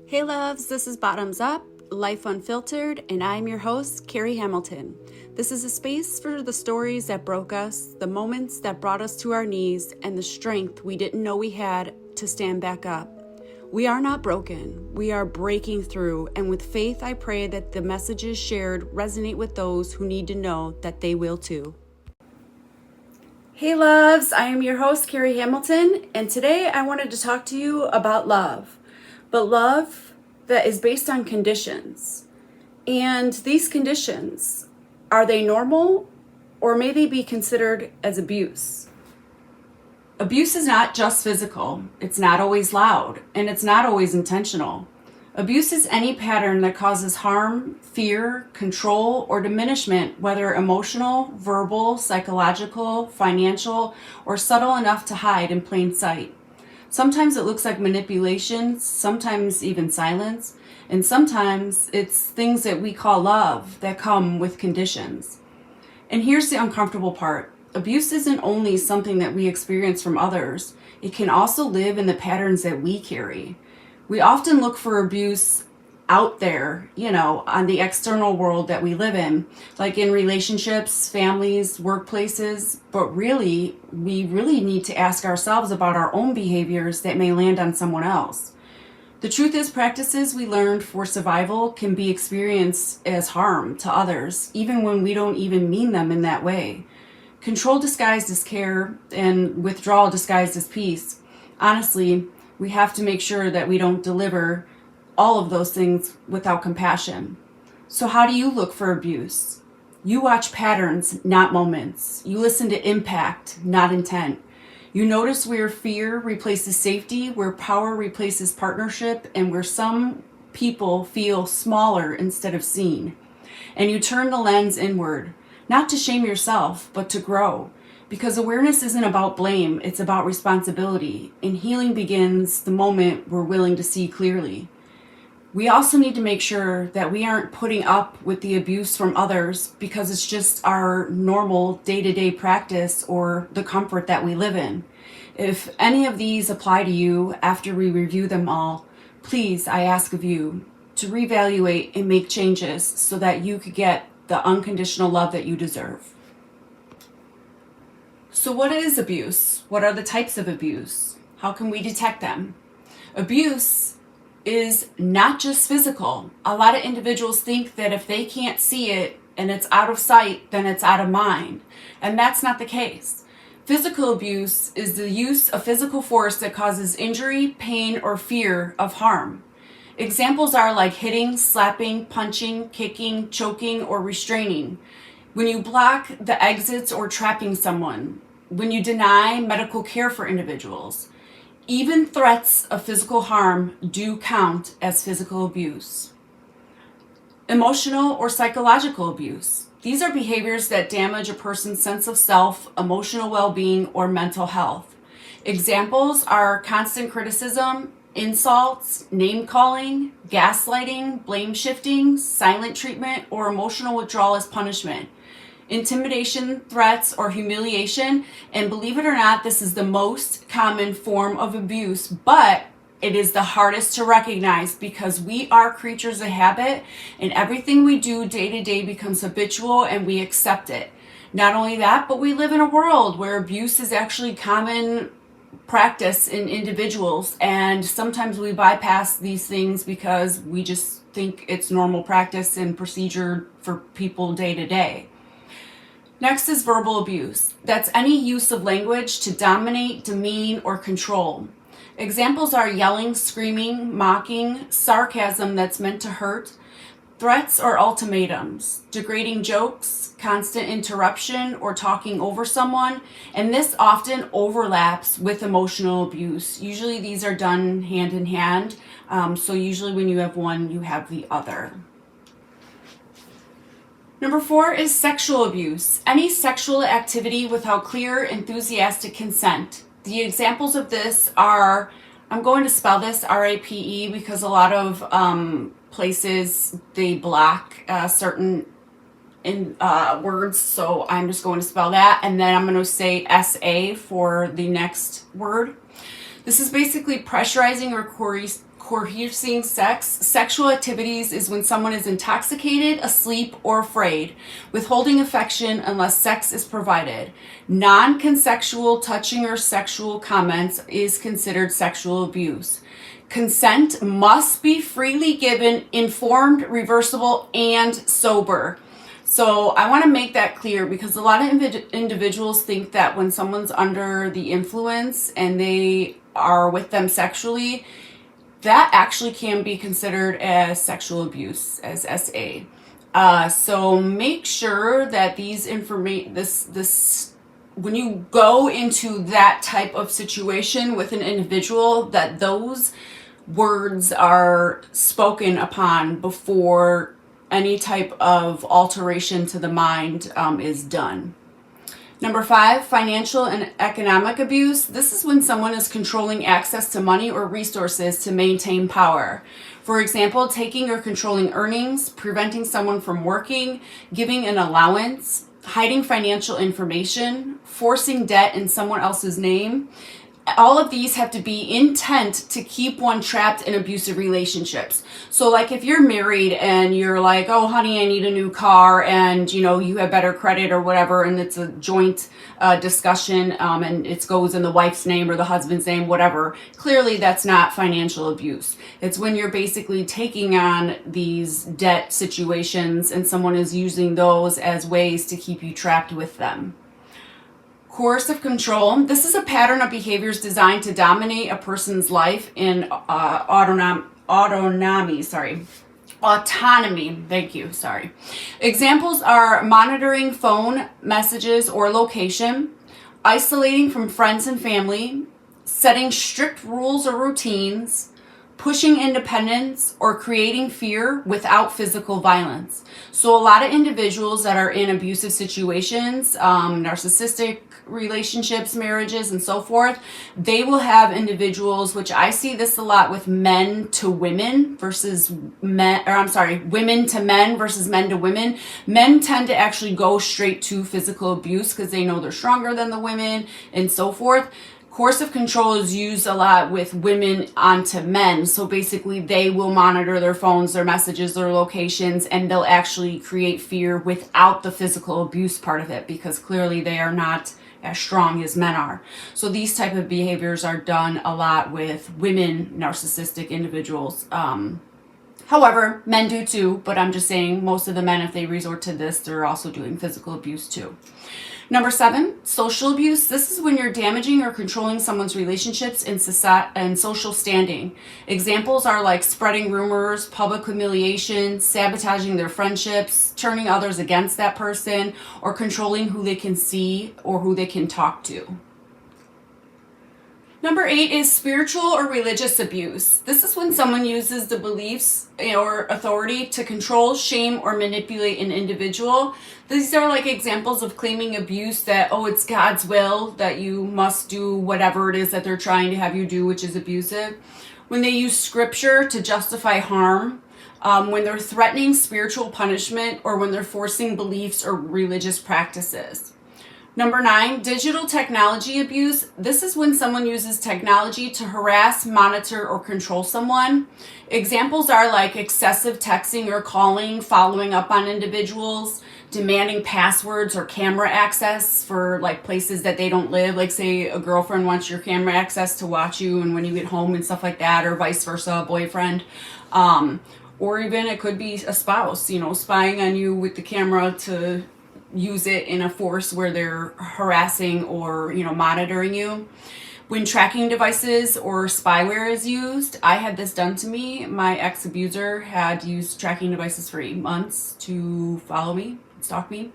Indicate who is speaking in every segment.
Speaker 1: Hey loves, this is Bottoms Up, Life Unfiltered, and I'm your host, Carrie Hamilton. This is a space for the stories that broke us, the moments that brought us to our knees, and the strength we didn't know we had to stand back up. We are not broken, we are breaking through, and with faith I pray that the messages shared resonate with those who need to know that they will too. Hey loves, I am your host, Carrie Hamilton, and today I wanted to talk to you about love. But love that is based on conditions. And these conditions, are they normal or may they be considered as abuse? Abuse is not just physical. It's not always loud, and it's not always intentional. Abuse is any pattern that causes harm, fear, control, or diminishment, whether emotional, verbal, psychological, financial, or subtle enough to hide in plain sight. Sometimes it looks like manipulation, sometimes even silence, and sometimes it's things that we call love that come with conditions. And here's the uncomfortable part. Abuse isn't only something that we experience from others, it can also live in the patterns that we carry. We often look for abuse out there, on the external world that we live in, like in relationships, families, workplaces, but we really need to ask ourselves about our own behaviors that may land on someone else. The truth is, practices we learned for survival can be experienced as harm to others, even when we don't even mean them in that way. Control disguised as care and withdrawal disguised as peace. Honestly, we have to make sure that we don't deliver all of those things without compassion. So how do you look for abuse? You watch patterns, not moments. You listen to impact, not intent. You notice where fear replaces safety, where power replaces partnership, and where some people feel smaller instead of seen. And you turn the lens inward, not to shame yourself, but to grow. Because awareness isn't about blame, it's about responsibility. And healing begins the moment we're willing to see clearly. We also need to make sure that we aren't putting up with the abuse from others because it's just our normal day-to-day practice or the comfort that we live in. If any of these apply to you after we review them all, please, I ask of you to reevaluate and make changes so that you could get the unconditional love that you deserve. So what is abuse? What are the types of abuse? How can we detect them? Abuse is not just physical. A lot of individuals think that if they can't see it and it's out of sight, then it's out of mind. And that's not the case. Physical abuse is the use of physical force that causes injury, pain, or fear of harm. Examples are like hitting, slapping, punching, kicking, choking, or restraining. When you block the exits or trapping someone. When you deny medical care for individuals. Even threats of physical harm do count as physical abuse. Emotional or psychological abuse. These are behaviors that damage a person's sense of self, emotional well-being, or mental health. Examples are constant criticism, insults, name-calling, gaslighting, blame-shifting, silent treatment, or emotional withdrawal as punishment. Intimidation, threats, or humiliation, and believe it or not, this is the most common form of abuse, but it is the hardest to recognize because we are creatures of habit and everything we do day to day becomes habitual and we accept it. Not only that, but we live in a world where abuse is actually common practice in individuals, and sometimes we bypass these things because we just think it's normal practice and procedure for people day to day. Next is verbal abuse. That's any use of language to dominate, demean, or control. Examples are yelling, screaming, mocking, sarcasm that's meant to hurt, threats or ultimatums, degrading jokes, constant interruption, or talking over someone, and this often overlaps with emotional abuse. Usually these are done hand in hand, so usually when you have one, you have the other. Number 4 is sexual abuse. Any sexual activity without clear, enthusiastic consent. The examples of this are, I'm going to spell this R-A-P-E because a lot of places they block certain words, so I'm just going to spell that, and then I'm going to say S-A for the next word. This is basically pressurizing or Coercing sex. Sexual activities is when someone is intoxicated, asleep, or afraid. Withholding affection unless sex is provided. Non-consensual touching or sexual comments is considered sexual abuse. Consent must be freely given, informed, reversible, and sober. So I want to make that clear because a lot of individuals think that when someone's under the influence and they are with them sexually, that actually can be considered as sexual abuse, as SA. So make sure that when you go into that type of situation with an individual, that those words are spoken upon before any type of alteration to the mind is done. Number 5, financial and economic abuse. This is when someone is controlling access to money or resources to maintain power. For example, taking or controlling earnings, preventing someone from working, giving an allowance, hiding financial information, forcing debt in someone else's name. All of these have to be intent to keep one trapped in abusive relationships. So like if you're married and you're like, oh honey, I need a new car, and you have better credit or whatever, and it's a joint discussion, and it goes in the wife's name or the husband's name, whatever, clearly that's not financial abuse. It's when you're basically taking on these debt situations and someone is using those as ways to keep you trapped with them. Coercive control. This is a pattern of behaviors designed to dominate a person's life in autonomy. Thank you. Sorry. Examples are monitoring phone messages or location, isolating from friends and family, setting strict rules or routines, pushing independence, or creating fear without physical violence. So a lot of individuals that are in abusive situations, narcissistic relationships, marriages, and so forth, they will have individuals, which I see this a lot with men to women versus women to men versus men to women. Men tend to actually go straight to physical abuse because they know they're stronger than the women and so forth. Coercive control is used a lot with women onto men. So basically they will monitor their phones, their messages, their locations, and they'll actually create fear without the physical abuse part of it because clearly they are not as strong as men are. So these type of behaviors are done a lot with women narcissistic individuals. However, men do too, but I'm just saying most of the men, if they resort to this, they're also doing physical abuse too. Number 7, social abuse. This is when you're damaging or controlling someone's relationships and social standing. Examples are like spreading rumors, public humiliation, sabotaging their friendships, turning others against that person, or controlling who they can see or who they can talk to. Number 8 is spiritual or religious abuse. This is when someone uses the beliefs or authority to control, shame, or manipulate an individual. These are like examples of claiming abuse that, oh, it's God's will that you must do whatever it is that they're trying to have you do, which is abusive. When they use scripture to justify harm, when they're threatening spiritual punishment, or when they're forcing beliefs or religious practices. Number 9, digital technology abuse. This is when someone uses technology to harass, monitor, or control someone. Examples are like excessive texting or calling, following up on individuals, demanding passwords or camera access for like places that they don't live. Like say a girlfriend wants your camera access to watch you and when you get home and stuff like that, or vice versa, a boyfriend. Or even it could be a spouse, spying on you with the camera to use it in a force where they're harassing or monitoring you. When tracking devices or spyware is used, I had this done to me. My ex-abuser had used tracking devices for 8 months to follow me, stalk me.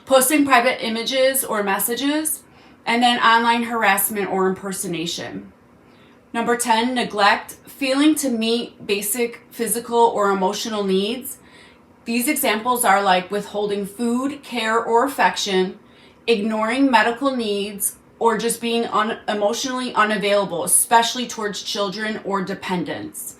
Speaker 1: Posting private images or messages, and then online harassment or impersonation. Number 10, neglect, failing to meet basic physical or emotional needs. These examples are like withholding food, care, or affection, ignoring medical needs, or just being emotionally unavailable, especially towards children or dependents.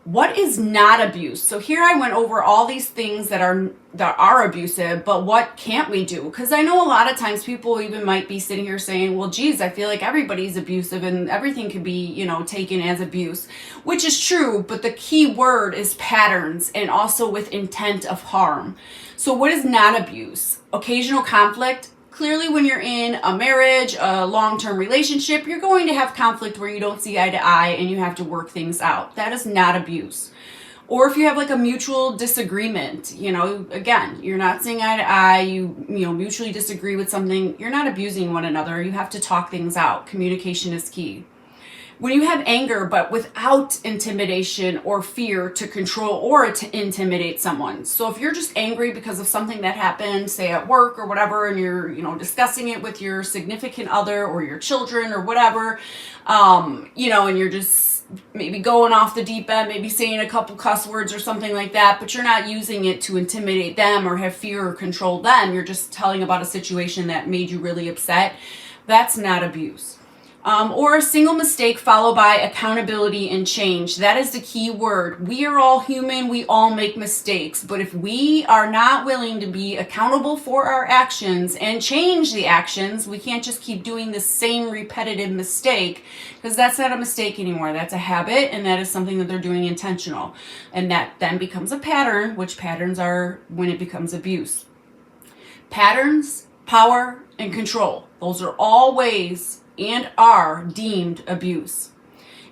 Speaker 1: What is not abuse? So here I went over all these things that are abusive, but what can't we do? Because I know a lot of times people even might be sitting here saying, well, geez, I feel like everybody's abusive and everything can be, taken as abuse, which is true. But the key word is patterns and also with intent of harm. So what is not abuse? Occasional conflict. Clearly, when you're in a marriage, a long-term relationship, you're going to have conflict where you don't see eye to eye and you have to work things out. That is not abuse. Or if you have like a mutual disagreement, again, you're not seeing eye to eye, you mutually disagree with something, you're not abusing one another. You have to talk things out. Communication is key. When you have anger, but without intimidation or fear to control or to intimidate someone. So if you're just angry because of something that happened, say at work or whatever, and you're, discussing it with your significant other or your children or whatever, and you're just maybe going off the deep end, maybe saying a couple cuss words or something like that, but you're not using it to intimidate them or have fear or control them. You're just telling about a situation that made you really upset. That's not abuse. Or a single mistake followed by accountability and change. That is the key word. We are all human. We all make mistakes. But if we are not willing to be accountable for our actions and change the actions, we can't just keep doing the same repetitive mistake, because that's not a mistake anymore. That's a habit, and that is something that they're doing intentional. And that then becomes a pattern, which patterns are when it becomes abuse. Patterns, power, and control. Those are all ways and are deemed abuse.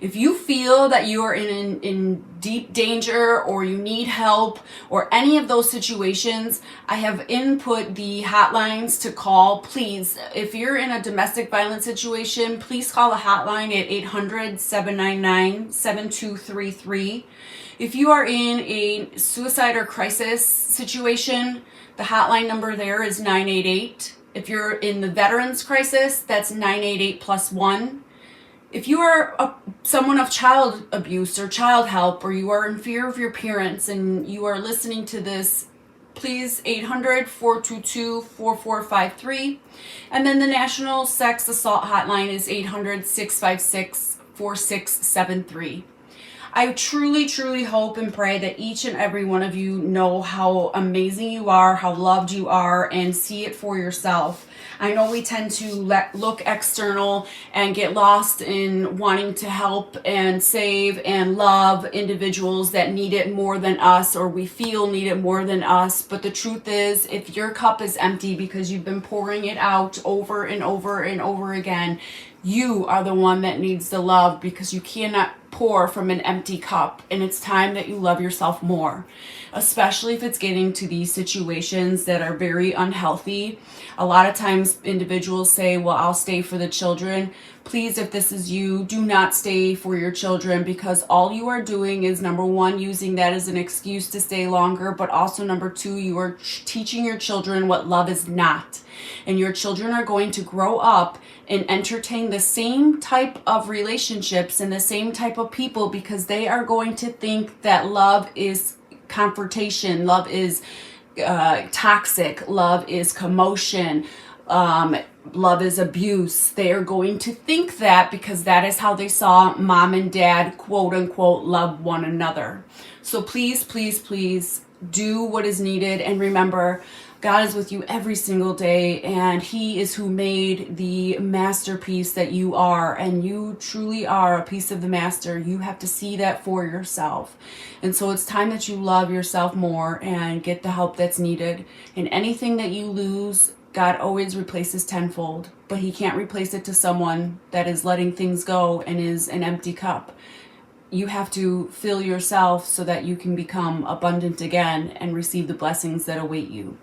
Speaker 1: If you feel that you are in deep danger or you need help or any of those situations, I have input the hotlines to call. Please, if you're in a domestic violence situation, please call the hotline at 800-799-7233. If you are in a suicide or crisis situation, the hotline number there is 988. If you're in the veterans crisis, that's 988+1. If you are someone of child abuse or child help, or you are in fear of your parents and you are listening to this, please 800-422-4453. And then the National Sex Assault Hotline is 800-656-4673. I truly, truly hope and pray that each and every one of you know how amazing you are, how loved you are, and see it for yourself. I know we tend to look external and get lost in wanting to help and save and love individuals that need it more than us, or we feel need it more than us. But the truth is, if your cup is empty because you've been pouring it out over and over and over again, you are the one that needs the love, because you cannot pour from an empty cup. And it's time that you love yourself more, especially if it's getting to these situations that are very unhealthy. A lot of times individuals say, well, I'll stay for the children. Please, if this is you, do not stay for your children, because all you are doing is, number one, using that as an excuse to stay longer, but also number two, you are teaching your children what love is not. And your children are going to grow up and entertain the same type of relationships and the same type of people, because they are going to think that love is confrontation, love is toxic, love is commotion, love is abuse. They are going to think that because that is how they saw mom and dad, quote unquote, love one another. So please, please, please do what is needed. And remember, God is with you every single day, and He is who made the masterpiece that you are, and you truly are a piece of the master. You have to see that for yourself. And so it's time that you love yourself more and get the help that's needed. And anything that you lose, God always replaces tenfold, but He can't replace it to someone that is letting things go and is an empty cup. You have to fill yourself so that you can become abundant again and receive the blessings that await you.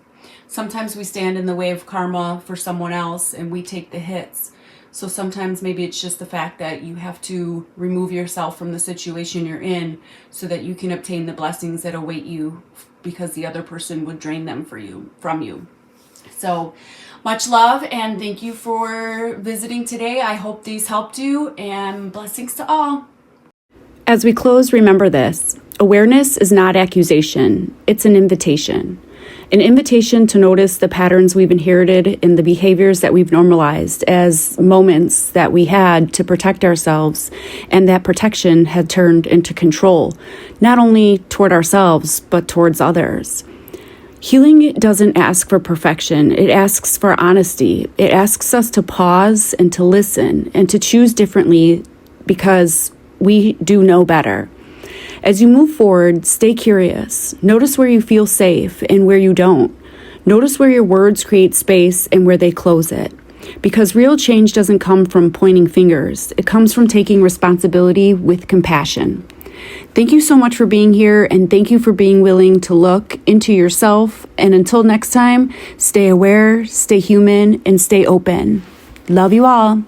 Speaker 1: Sometimes we stand in the way of karma for someone else and we take the hits. So sometimes maybe it's just the fact that you have to remove yourself from the situation you're in so that you can obtain the blessings that await you, because the other person would drain them from you. So much love, and thank you for visiting today. I hope these helped you, and blessings to all. As we close, remember this: awareness is not accusation, it's an invitation. An invitation to notice the patterns we've inherited and the behaviors that we've normalized as moments that we had to protect ourselves, and that protection had turned into control, not only toward ourselves, but towards others. Healing doesn't ask for perfection. It asks for honesty. It asks us to pause and to listen and to choose differently because we do know better. As you move forward, stay curious. Notice where you feel safe and where you don't. Notice where your words create space and where they close it. Because real change doesn't come from pointing fingers. It comes from taking responsibility with compassion. Thank you so much for being here, and thank you for being willing to look into yourself. And until next time, stay aware, stay human, and stay open. Love you all.